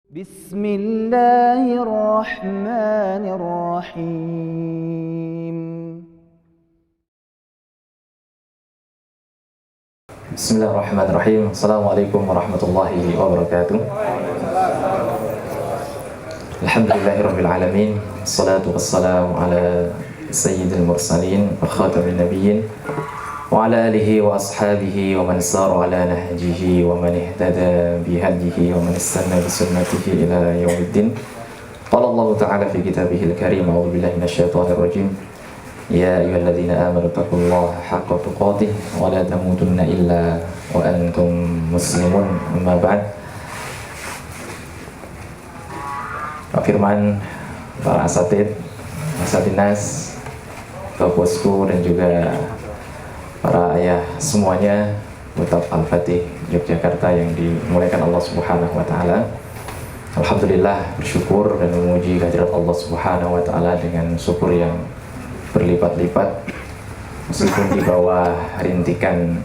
Bismillahirrahmanirrahim. Bismillahirrahmanirrahim. Assalamualaikum warahmatullahi wabarakatuh. Alhamdulillahirabbil alamin. Wassalatu wassalamu ala sayyidil mursalin wa khatamin nabiyyin wa ala alihi wa ashabihi wa man sara ala nahjihi wa man ihtada bihadihi wa man istanna bi sunnatihi ila yaumiddin. Qala Allah ta'ala fi kitabihil karim, a'udzu billahi minasyaitonir rajim. Ya ayyuhalladzina amanu taqullaha haqqa tuqatih wa la tamutunna illa wa antum muslimun. Amma ba'd. Firman para asatid, asatinas, bosku dan juga para ayah semuanya, Butab Al-Fatih Yogyakarta yang dimuliakan Allah Subhanahu wa taala. Alhamdulillah, bersyukur dan memuji kehadirat Allah Subhanahu wa taala dengan syukur yang berlipat-lipat, meskipun di bawah rintikan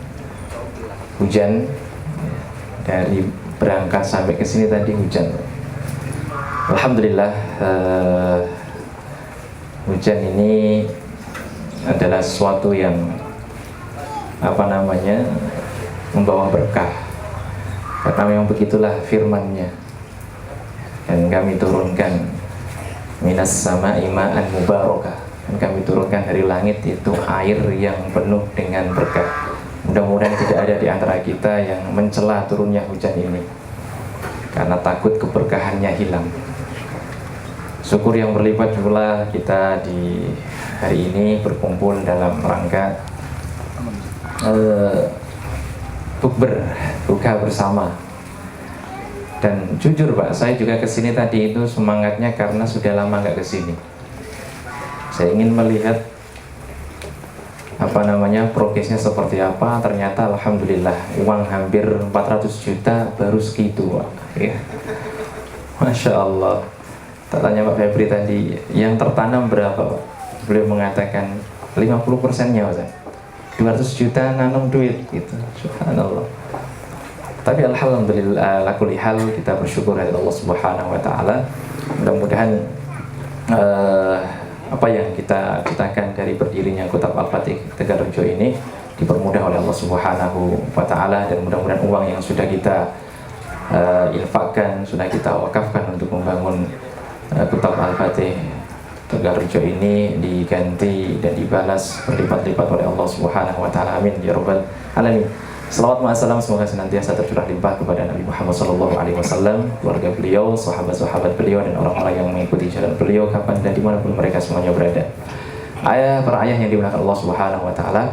hujan. Dari berangkat sampai ke sini tadi hujan. Alhamdulillah, hujan ini adalah sesuatu yang membawa berkah, karena memang begitulah firman-Nya. Dan kami turunkan minas sama'i ma'an mubarakah, dan kami turunkan dari langit itu air yang penuh dengan berkah. Mudah-mudahan tidak ada di antara kita yang mencela turunnya hujan ini karena takut keberkahannya hilang. Syukur yang berlipat pula kita di hari ini berkumpul dalam rangka buka bersama. Dan jujur Pak, saya juga kesini tadi itu semangatnya karena sudah lama nggak kesini. Saya ingin melihat progresnya seperti apa. Ternyata alhamdulillah uang hampir 400 juta baru segitu Pak. Ya. Masya Allah. Tak tanya Pak Febri tadi, yang tertanam berapa Pak? Beliau mengatakan 50%-nya Pak. 200 juta nanam duit gitu. Subhanallah. Tapi alhamdulillah, ala kulli hal kita bersyukur kepada Allah Subhanahu wa taala. Mudah-mudahan apa yang kita citakan dari berdirinya Butab Al-Fatih Tegalrejo ini dipermudah oleh Allah Subhanahu wa taala, dan mudah-mudahan uang yang sudah kita infakkan, sudah kita wakafkan untuk membangun Butab Al-Fatih Tegalrejo ini diganti dan dibalas berlipat-lipat oleh Allah Subhanahu wa taala. Amin ya rabbal alamin. Salawat ma'assalam semoga senantiasa tercurah limpah kepada Nabi Muhammad SAW, keluarga beliau, sahabat-sahabat beliau, dan orang-orang yang mengikuti jalan beliau kapan dan dimanapun mereka semuanya berada. Para ayah yang dimuliakan Allah Subhanahu wa taala.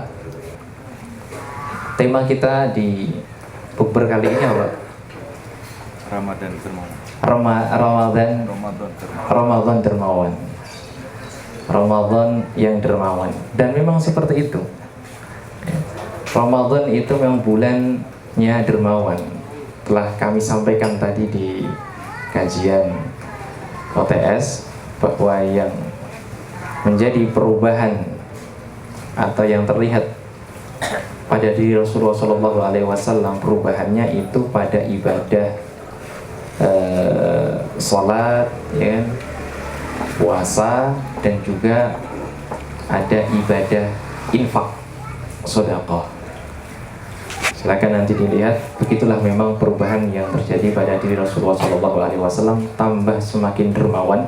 Tema kita di bukber kali ini apa? Ramadan Dermawan. Ramadan Dermawan. Ramadan yang dermawan. Dan memang seperti itu. Ramadan itu memang bulannya dermawan. Telah kami sampaikan tadi di kajian OTS bahwa yang menjadi perubahan atau yang terlihat pada diri Rasulullah SAW, perubahannya itu pada ibadah sholat, ya, puasa, dan juga ada ibadah infak, sedekah. Silakan nanti dilihat. Begitulah memang perubahan yang terjadi pada diri Rasulullah SAW, tambah semakin dermawan.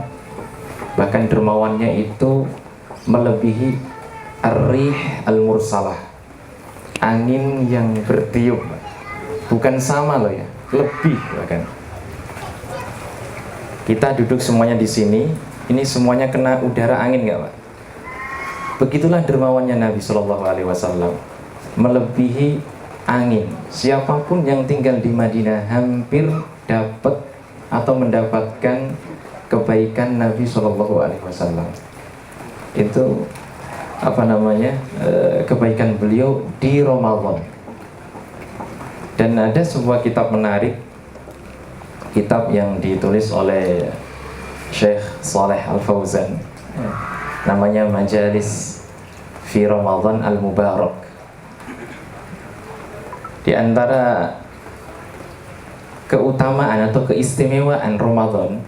Bahkan dermawannya itu melebihi ar-rih al-mursalah, angin yang bertiup. Bukan sama loh ya, lebih bahkan. Kita duduk semuanya di sini, ini semuanya kena udara angin nggak Pak? Begitulah dermawannya Nabi SAW, melebihi angin. Siapapun yang tinggal di Madinah hampir dapat atau mendapatkan kebaikan Nabi SAW. Itu kebaikan beliau di Ramadan. Dan ada sebuah kitab menarik, kitab yang ditulis oleh Syekh Saleh Al-Fauzan, namanya Majalis fi Ramadan Al-Mubarak. Di antara keutamaan keutamaan atau keistimewaan Ramadan,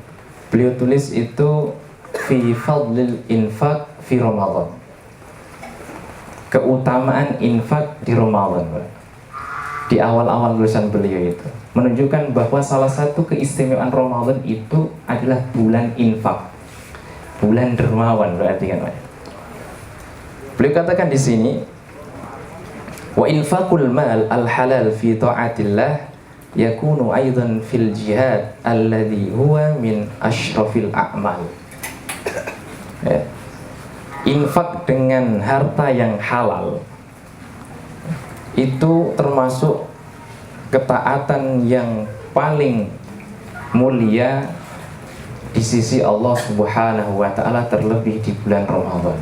beliau tulis itu fi fadlil infaq fi Ramadan. Keutamaan infak di Ramadan, di awal-awal tulisan beliau itu menunjukkan bahwa salah satu keistimewaan Ramadan itu adalah bulan infak, bulan dermawan berarti kan, Pak. Beliau katakan di sini, wa infaqul mal al halal fi ta'atillah yakunu aidan fil jihad alladhi huwa min asyrafil a'mal. Ya. Infak dengan harta yang halal itu termasuk ketaatan yang paling mulia di sisi Allah Subhanahu wa ta'ala, terlebih di bulan Ramadan.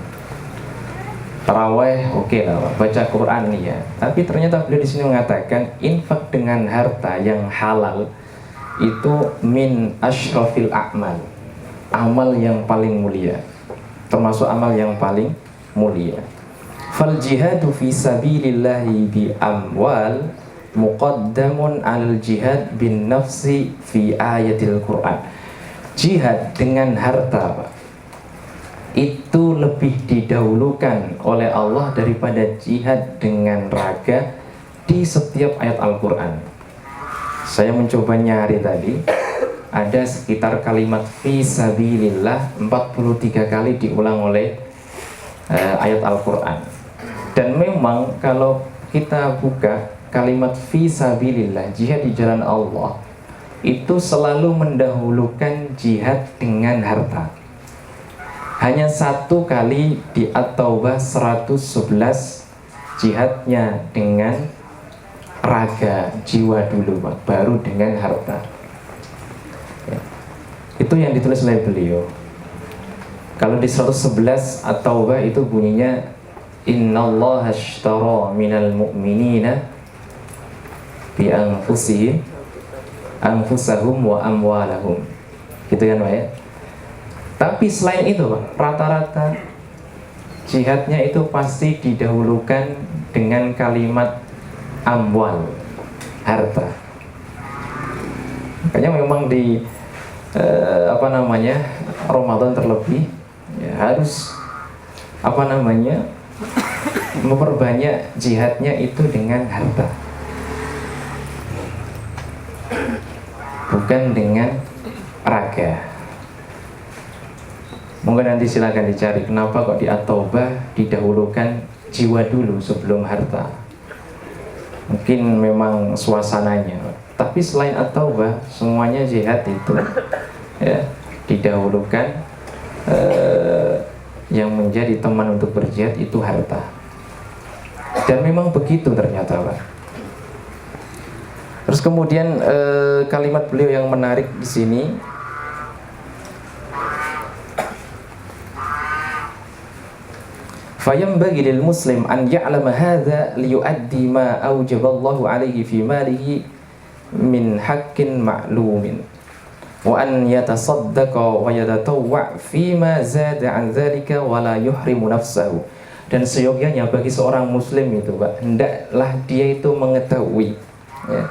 Tarawih oke lah, baca Quran ya. Tapi ternyata beliau di sini mengatakan infak dengan harta yang halal itu min asyrafil a'mal, amal yang paling mulia, termasuk amal yang paling mulia. Fal jihadu fi sabilillahi bi amwal muqaddamun al jihad bin nafsi fi ayatil Quran. Jihad dengan harta, Pak, itu lebih didahulukan oleh Allah daripada jihad dengan raga di setiap ayat Al-Quran. Saya mencoba nyari tadi, ada sekitar kalimat fi sabilillah 43 kali diulang oleh ayat Al-Quran. Dan memang kalau kita buka kalimat fi sabilillah, jihad di jalan Allah, itu selalu mendahulukan jihad dengan harta. Hanya satu kali di At-Taubah 111 jihadnya dengan raga, jiwa dulu, Pak, baru dengan harta. Itu yang ditulis oleh beliau. Kalau di 111 At-Taubah itu bunyinya innallaha ashtara minal mu'minina bi anfusahum wa amwalahum. Gitu kan, Pak ya? Tapi selain itu, Pak, rata-rata jihadnya itu pasti didahulukan dengan kalimat amwal, harta. Makanya memang di Ramadan terlebih ya, harus memperbanyak jihadnya itu dengan harta, bukan dengan raga. Mungkin nanti silakan dicari kenapa kok di At-Taubah didahulukan jiwa dulu sebelum harta. Mungkin memang suasananya. Tapi selain At-Taubah semuanya jihad itu ya didahulukan, yang menjadi teman untuk berjihad itu harta. Dan memang begitu ternyata, Pak. Terus kemudian kalimat beliau yang menarik di sini, fayambaghi lil muslim an ya'lama hadza liyuaddi ma aujaballahu alaihi fi malihi min haqqin ma'lumin wa an yatasaddaqa wa yatatawwa fi ma zada an dzalika wa la yuhrimu nafsahu. Dan seyogyanya bagi seorang muslim itu, Pak, hendaklah dia itu mengetahui ya,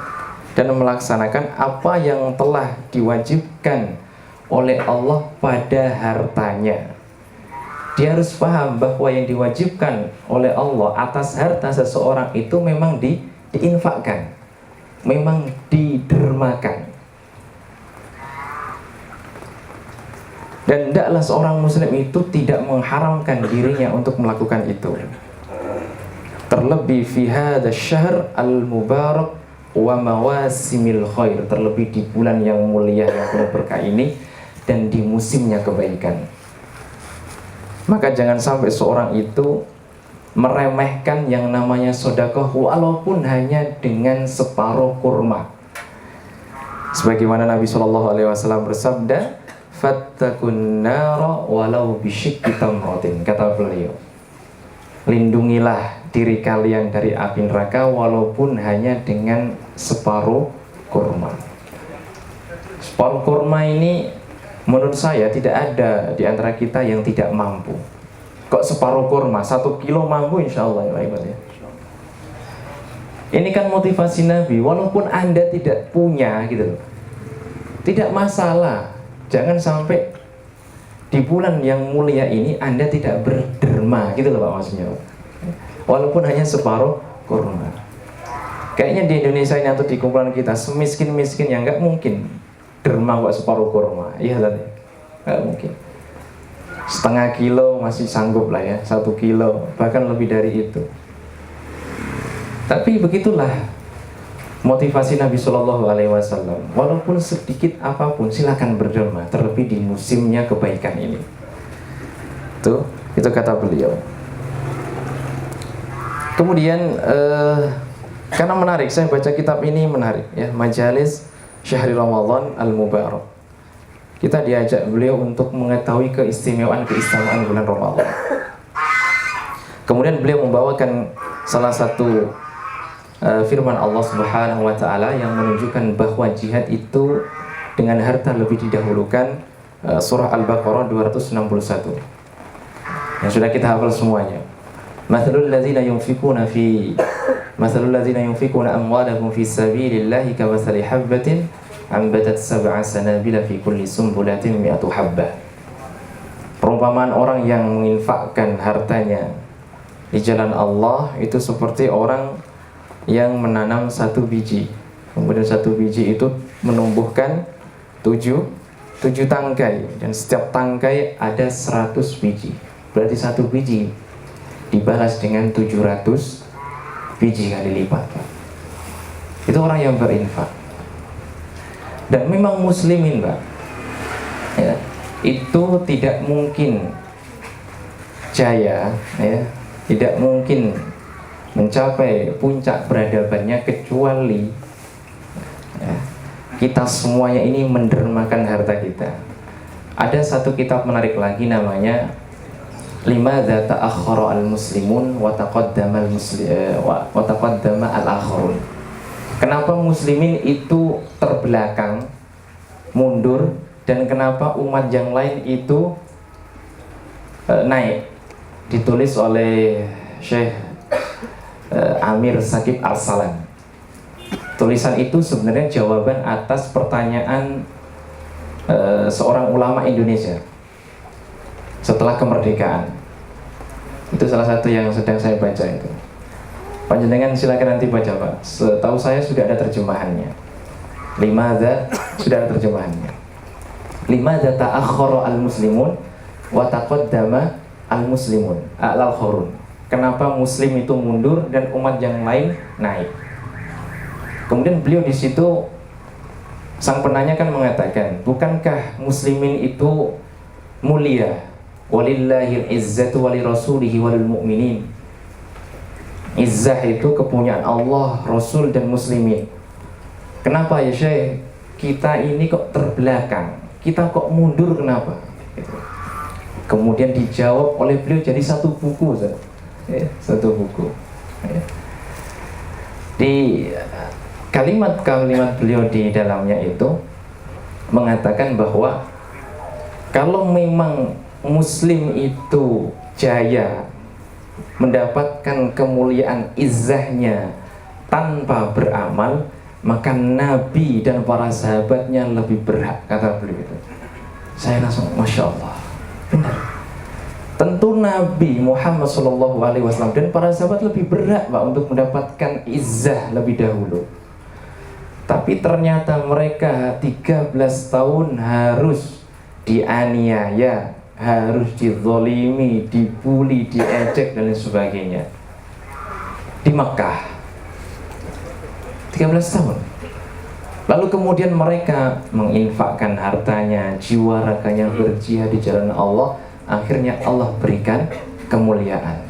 dan melaksanakan apa yang telah diwajibkan oleh Allah pada hartanya. Dia harus paham bahwa yang diwajibkan oleh Allah atas harta seseorang itu memang diinfakkan, memang didermakan. Dan hendaklah seorang muslim itu tidak mengharamkan dirinya untuk melakukan itu. Terlebih fi hadzal syahr al-mubarak wa mawasimil khair, terlebih di bulan yang mulia yang penuh berkah ini dan di musimnya kebaikan. Maka jangan sampai seorang itu meremehkan yang namanya sedekah walaupun hanya dengan separuh kurma. Sebagaimana Nabi SAW bersabda, "Fattakun nara walau bisyikki tamratin." Kata beliau, lindungilah diri kalian dari api neraka walaupun hanya dengan separuh kurma. Separuh kurma ini menurut saya tidak ada di antara kita yang tidak mampu. Kok separuh kurma, 1 kilo mampu insya Allah ya. Ini kan motivasi Nabi, walaupun Anda tidak punya gitu loh. Tidak masalah. Jangan sampai di bulan yang mulia ini Anda tidak berderma, gitu loh Pak maksudnya. Walaupun hanya separuh kurma. Kayaknya di Indonesia ini atau di kumpulan kita semiskin-miskin yang nggak mungkin derma kok separuh kurma. Iya tadi, nggak mungkin. Setengah kilo masih sanggup lah ya, 1 kilo bahkan lebih dari itu. Tapi begitulah motivasi Nabi Shallallahu Alaihi Wasallam. Walaupun sedikit apapun, silakan berderma. Terlebih di musimnya kebaikan ini. Itu kata beliau. Kemudian karena menarik, saya baca kitab ini menarik ya, Majalis Syahri Ramadan Al-Mubarak. Kita diajak beliau untuk mengetahui keistimewaan bulan Ramadan. Kemudian beliau membawakan salah satu firman Allah Subhanahu wa taala yang menunjukkan bahwa jihad itu dengan harta lebih didahulukan, surah Al-Baqarah 261. Yang sudah kita hafal semuanya. Mathalul ladzina yunfikuna amwalahum fi sabilillahi kamathali habbatin ambatat sab'a sanabila fi kulli sumbulatin mi'atu habbah. Perumpamaan orang yang menginfakkan hartanya di jalan Allah itu seperti orang yang menanam 1 biji. Kemudian 1 biji itu menumbuhkan 7 tangkai, dan setiap tangkai ada 100 biji. Berarti 1 biji dibalas dengan 700 biji kali lipat. Itu orang yang berinfak. Dan memang muslimin, Pak, ya, itu tidak mungkin jaya, ya, tidak mungkin mencapai puncak peradabannya kecuali ya, kita semuanya ini mendermakan harta kita. Ada satu kitab menarik lagi namanya Limadza ta'akhkhara al-muslimun wa taqaddama al-akharun. Kenapa muslimin itu terbelakang, mundur, dan kenapa umat yang lain itu naik? Ditulis oleh Syekh Amir Saqib Al-Salam. Tulisan itu sebenarnya jawaban atas pertanyaan seorang ulama Indonesia setelah kemerdekaan. Itu salah satu yang sedang saya baca itu. Panjenengan silakan nanti baca, Pak. Setahu saya sudah ada terjemahannya. Limadza sudah ada terjemahannya. Limadza ta'akhkhara al-muslimun wa taqaddama al-muslimun al-akharun. Kenapa muslim itu mundur dan umat yang lain naik? Kemudian beliau di situ, sang penanya kan mengatakan, bukankah muslimin itu mulia? Walillahil izzatu walirasulihi walil mu'minin. Izzah itu kepunyaan Allah, Rasul, dan muslimin. Kenapa ya Syekh, kita ini kok terbelakang, kita kok mundur, kenapa? Kemudian dijawab oleh beliau jadi 1 buku, ya, 1 buku. Ya. Di kalimat-kalimat beliau di dalamnya itu mengatakan bahwa kalau memang muslim itu jaya mendapatkan kemuliaan izzahnya tanpa beramal, maka Nabi dan para sahabatnya lebih berhak, kata beliau itu. Saya langsung Masya Allah, benar. Tentu Nabi Muhammad SAW dan para sahabat lebih berhak, Pak, untuk mendapatkan izzah lebih dahulu. Tapi ternyata mereka 13 tahun harus dianiaya, harus dizolimi, dibuli, diejek, dan lain sebagainya di Makkah 13 tahun. Lalu kemudian mereka menginfakkan hartanya, jiwa raganya berjihad di jalan Allah. Akhirnya Allah berikan kemuliaan.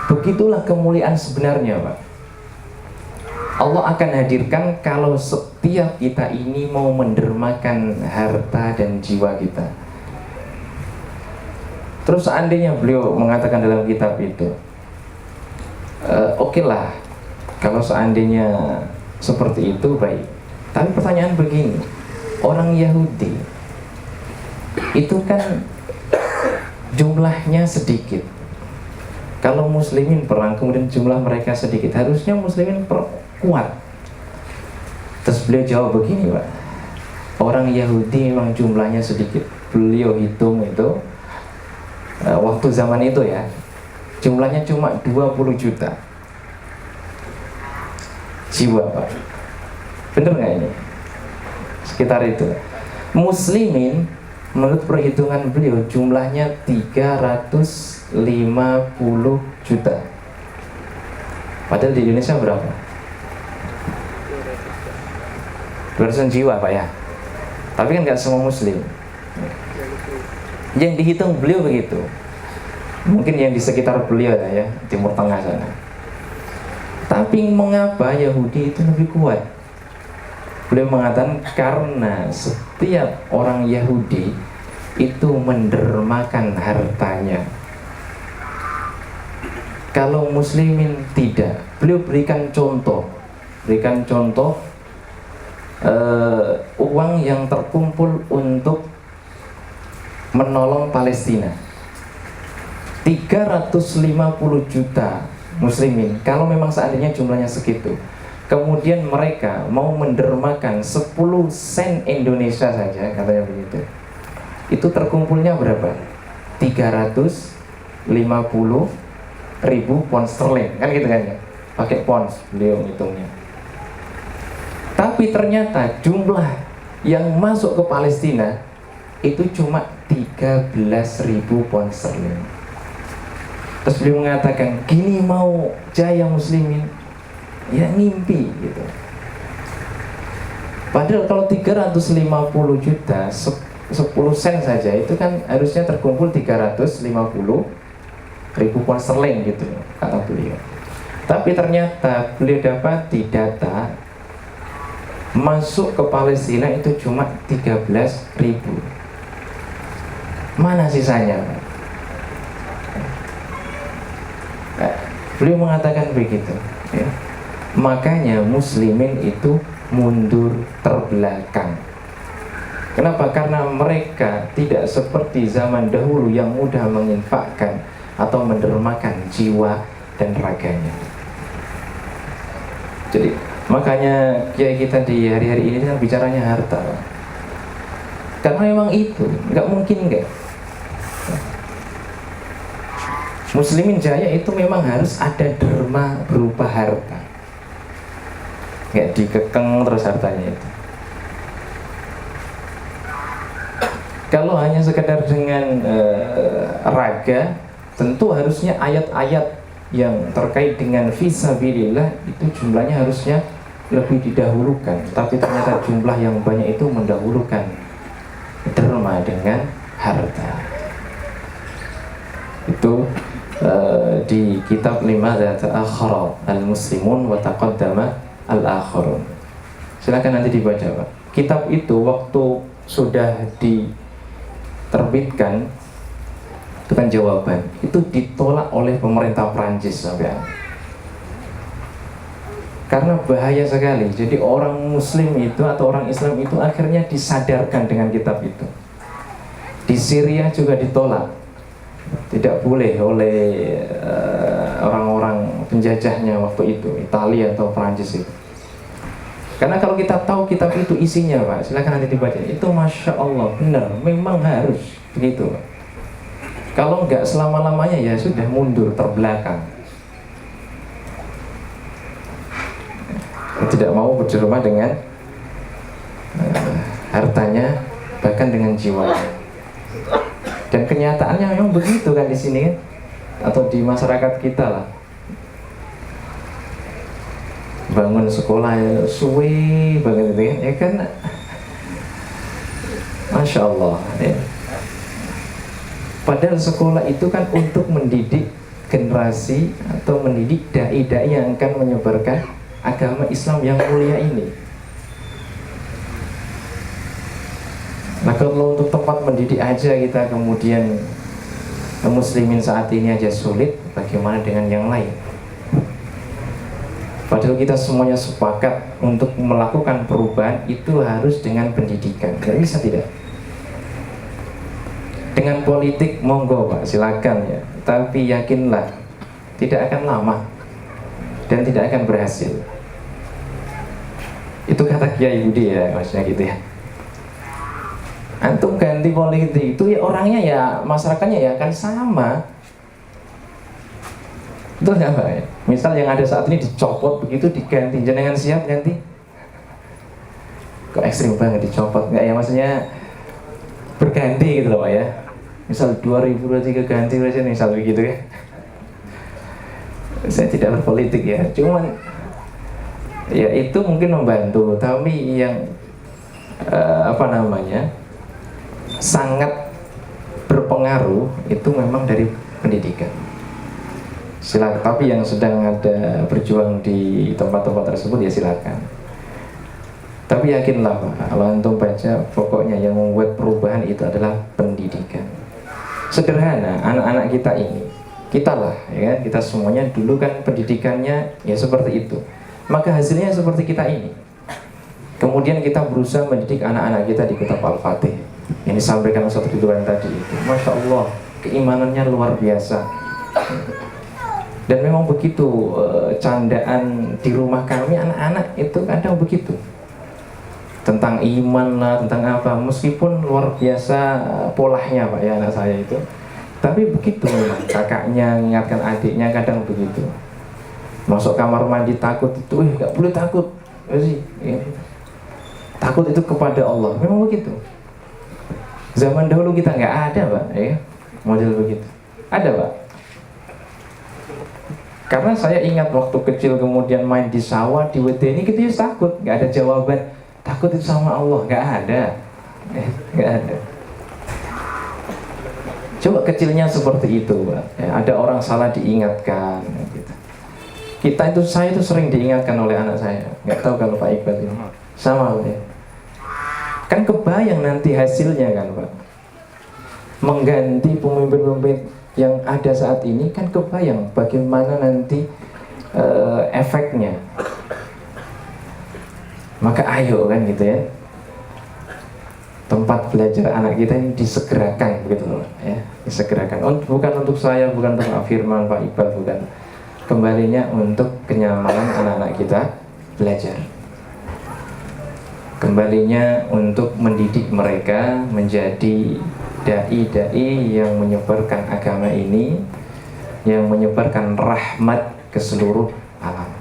Begitulah kemuliaan sebenarnya, Pak. Allah akan hadirkan kalau setiap kita ini mau mendermakan harta dan jiwa kita. Terus seandainya beliau mengatakan dalam kitab itu, oke lah, kalau seandainya seperti itu baik. Tapi pertanyaan begini, orang Yahudi itu kan jumlahnya sedikit. Kalau muslimin perang kemudian jumlah mereka sedikit, harusnya muslimin kuat. Terus beliau jawab begini, Pak, orang Yahudi memang jumlahnya sedikit. Beliau hitung itu waktu zaman itu ya, jumlahnya cuma 20 juta jiwa, Pak. Bener nggak ini? Sekitar itu. Muslimin menurut perhitungan beliau jumlahnya 350 juta. Padahal di Indonesia berapa? 200 jiwa, Pak ya. Tapi kan nggak semua muslim. Yang dihitung beliau begitu. Mungkin yang di sekitar beliau ya, Timur Tengah sana. Tapi mengapa Yahudi itu lebih kuat? Beliau mengatakan karena setiap orang Yahudi itu mendermakan hartanya. Kalau muslimin tidak. Beliau berikan contoh uang yang terkumpul untuk menolong Palestina 350 juta muslimin. Kalau memang seandainya jumlahnya segitu, kemudian mereka mau mendermakan 10 sen Indonesia saja, katanya begitu, itu terkumpulnya berapa? 350 ribu pound sterling, kan gitu kan ya, pakai pounds beliau hitungnya. Tapi ternyata jumlah yang masuk ke Palestina itu cuma 13.000 pound sterling. Terus beliau mengatakan, gini mau jaya muslimin? Ya ngimpi gitu. Padahal kalau 350 juta 10 sen saja itu kan harusnya terkumpul 350 ribu pound sterling gitu, kata beliau. Tapi ternyata beliau dapati data masuk ke Palestina itu cuma 13.000. Mana sisanya? Beliau mengatakan begitu ya. Makanya muslimin itu mundur terbelakang. Kenapa? Karena mereka tidak seperti zaman dahulu yang mudah menginfakkan atau mendermakan jiwa dan raganya. Jadi makanya kiai kita di hari-hari ini kan bicaranya harta. Karena memang itu nggak mungkin nggak. Muslimin jaya itu memang harus ada derma berupa harta. Nggak dikekang terus hartanya itu. Kalau hanya sekedar dengan raga, tentu harusnya ayat-ayat yang terkait dengan fisabilillah itu jumlahnya harusnya lebih didahulukan. Tapi ternyata jumlah yang banyak itu mendahulukan derma dengan harta. Itu di kitab Limadza ta'akhkhara al-muslimun wa taqaddama al-akharun. Silakan nanti dibaca, Pak. Kitab itu waktu sudah diterbitkan, itu kan jawaban, itu ditolak oleh pemerintah Prancis sampai. Karena bahaya sekali. Jadi orang muslim itu atau orang Islam itu akhirnya disadarkan dengan kitab itu. Di Syria juga ditolak. Tidak boleh oleh orang-orang penjajahnya waktu itu, Italia atau Prancis itu. Karena kalau kita tahu kitab itu isinya, Pak, silakan nanti dibaca. Itu Masya Allah, benar, memang harus begitu, Pak. Kalau enggak selama-lamanya ya sudah mundur terbelakang. Tidak mau berderma dengan hartanya, bahkan dengan jiwanya. Dan kenyataannya memang begitu kan di sini kan, atau di masyarakat kita lah. Bangun sekolah ya, suwe banget gitu ya kan, Masya Allah ya. Padahal sekolah itu kan untuk mendidik generasi atau mendidik dai-dai yang akan menyebarkan agama Islam yang mulia ini. Nah kalau untuk tempat mendidik aja kita kemudian muslimin saat ini aja sulit, bagaimana dengan yang lain? Padahal kita semuanya sepakat untuk melakukan perubahan itu harus dengan pendidikan. Gak bisa tidak? Dengan politik monggo, Pak, silakan ya. Tapi yakinlah tidak akan lama dan tidak akan berhasil. Itu kata Kiai Budi ya, maksudnya gitu ya. Antum ganti politik itu ya orangnya ya masyarakatnya ya akan sama. Betul nggak Pak? Misal yang ada saat ini dicopot begitu diganti, jenengan siap ganti? Kok ekstrim banget dicopot? Nggak ya, maksudnya berganti gitu loh Pak ya. Misal 2023 ganti aja misal begitu ya. Saya tidak berpolitik ya, cuman ya itu mungkin membantu, tapi yang sangat berpengaruh itu memang dari pendidikan. Silakan, tapi yang sedang ada berjuang di tempat-tempat tersebut ya silakan. Tapi yakinlah Pak, kalau antum baca, pokoknya yang membuat perubahan itu adalah pendidikan. Sederhana, anak-anak kita ini, kita lah, ya kan, kita semuanya dulu kan pendidikannya ya seperti itu. Maka hasilnya seperti kita ini. Kemudian kita berusaha mendidik anak-anak kita di kitab Al-Fatih. Yang disampaikan Ustaz Ridwan tadi itu, Masya Allah, keimanannya luar biasa. Dan memang begitu, candaan di rumah kami anak-anak itu kadang begitu. Tentang iman lah, tentang apa, meskipun luar biasa polanya Pak ya anak saya itu. Tapi begitu memang, kakaknya mengingatkan adiknya kadang begitu. Masuk kamar mandi takut itu, nggak boleh takut. Takut itu kepada Allah, memang begitu. Zaman dahulu kita nggak ada Pak ya, model begitu. Ada Pak. Karena saya ingat waktu kecil kemudian main di sawah, di WD ini kita ya takut, nggak ada jawaban. Takut itu sama Allah, nggak ada, nggak ada. Coba kecilnya seperti itu, Pak. Ya, ada orang salah diingatkan. Gitu. Saya itu sering diingatkan oleh anak saya. Nggak tahu kalau Pak Iqbal ini sama, Pak. Ya. Kan kebayang nanti hasilnya kan, Pak. Mengganti pemimpin-pemimpin yang ada saat ini kan kebayang bagaimana nanti efeknya. Maka ayo kan gitu ya, tempat belajar anak kita ini disegerakan begitu loh ya, disegerakan. Bukan untuk saya, bukan untuk Pak Firman, Pak Iqbal, bukan. Kembalinya untuk kenyamanan anak-anak kita belajar. Kembalinya untuk mendidik mereka menjadi dai-dai yang menyebarkan agama ini, yang menyebarkan rahmat ke seluruh alam.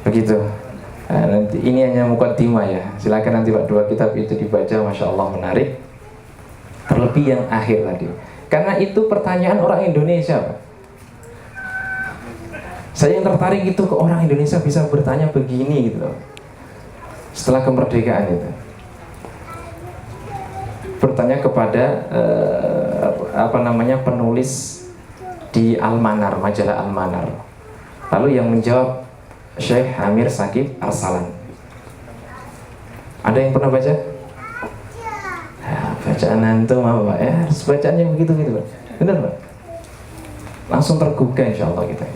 Begitu. Nah, nanti ini hanya mukaddimah ya. Silakan nanti Pak, 2 kitab itu dibaca, Masya Allah menarik. Terlebih yang akhir tadi. Karena itu pertanyaan orang Indonesia Pak. Saya yang tertarik itu ke orang Indonesia bisa bertanya begini gitu loh. Setelah kemerdekaan itu. Bertanya kepada penulis di Al-Manar, majalah Al-Manar. Lalu yang menjawab Syekh Amir Sakib Arsalan. Ada yang pernah baca? Ya, bacaan antum apa Pak? Ya, harus bacaannya begitu Pak. Benar Pak? Langsung tergugah insya Allah kita.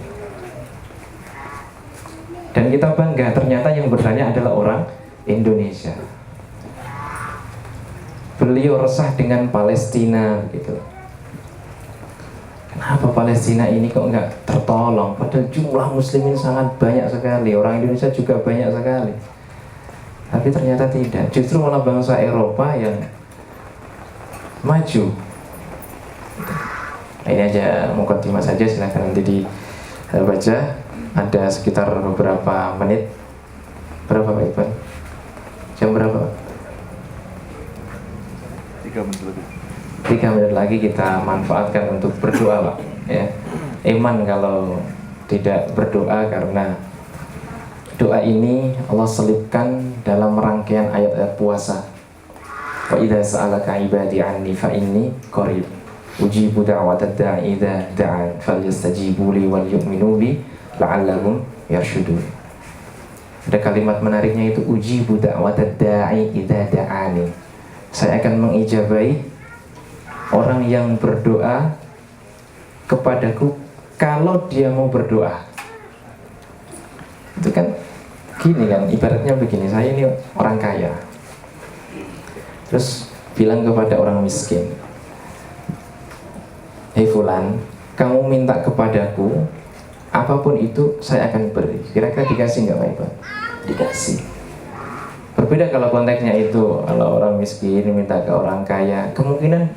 Dan kita bangga ternyata yang bertanya adalah orang Indonesia. Beliau resah dengan Palestina gitu. Kenapa Palestina ini kok nggak tertolong? Padahal jumlah muslimin sangat banyak sekali, orang Indonesia juga banyak sekali. Tapi ternyata tidak. Justru malah bangsa Eropa yang maju. Nah, ini aja mukaddimah saja, silahkan nanti dibaca. Ada sekitar beberapa menit. Berapa Pak Iqbal? Jam berapa Pak? 3 menit lebih. 3 menit lagi kita manfaatkan untuk berdoa Pak ya. Iman kalau tidak berdoa, karena doa ini Allah selipkan dalam rangkaian ayat-ayat puasa. Wa idza sa'alaka ibadi anni fa inni qarib ujibu da'watad da'i idza da'an falyastajibu li wal yu'minu bi la'allahum yarshudun. Ada kalimat menariknya itu, ujibu da'watad da'i idza da'ani. Saya akan mengijabahi orang yang berdoa kepadaku kalau dia mau berdoa. Itu kan gini kan, ibaratnya begini, saya ini orang kaya, terus bilang kepada orang miskin, hei fulan, kamu minta kepadaku apapun itu saya akan beri. Kira-kira dikasih nggak Pak Iqbal? Dikasih. Berbeda kalau konteksnya itu, kalau orang miskin minta ke orang kaya, kemungkinan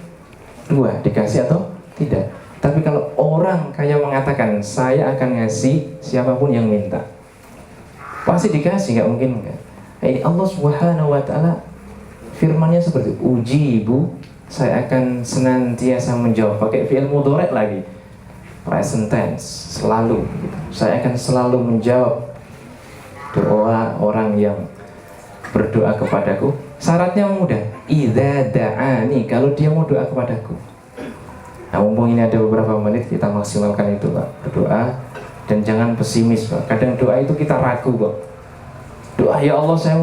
dua, dikasih atau tidak. Tapi kalau orang kaya mengatakan saya akan ngasih siapapun yang minta, pasti dikasih, nggak mungkin enggak. Ini Allah Subhanahu wa taala firman-Nya seperti ujibu, saya akan senantiasa menjawab, pakai fi'il mudhari' lagi. Present tense, selalu gitu. Saya akan selalu menjawab doa orang yang berdoa kepadaku. Syaratnya mudah, idza da'ani, kalau dia mau doa kepadaku. Nah, mumpung ini ada beberapa menit, kita maksimalkan itu Pak, berdoa. Dan jangan pesimis Pak, kadang doa itu kita ragu Pak. Doa, ya Allah saya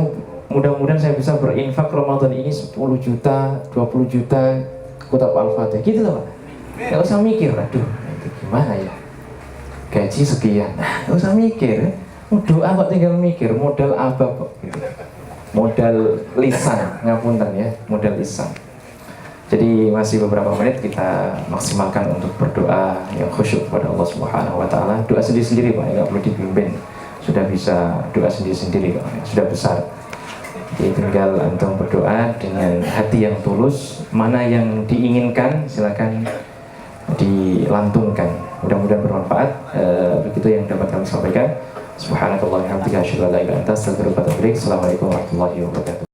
mudah-mudahan saya bisa berinfak Ramadan ini 10 juta, 20 juta Kutab Al-Fatihah, gitu loh Pak. Gak usah mikir, aduh itu gimana ya, gaji sekian, gak usah mikir. Doa kok tinggal mikir, modal apa kok gitu. Modal lisan, ngapunten ya, modal lisan. Jadi masih beberapa menit kita maksimalkan untuk berdoa yang khusyuk kepada Allah Subhanahu wa taala. Doa sendiri-sendiri Pak, enggak perlu dipimpin. Sudah bisa doa sendiri-sendiri Pak, sudah besar. Jadi tinggal antum berdoa dengan hati yang tulus, mana yang diinginkan silakan dilantunkan. Mudah-mudahan bermanfaat. Begitu yang dapat kami sampaikan. Subhanakallahumma wa bihamdika asyhadu an la ilaha illa anta astaghfiruka wa atubu ilaik. Assalamualaikum warahmatullahi wabarakatuh.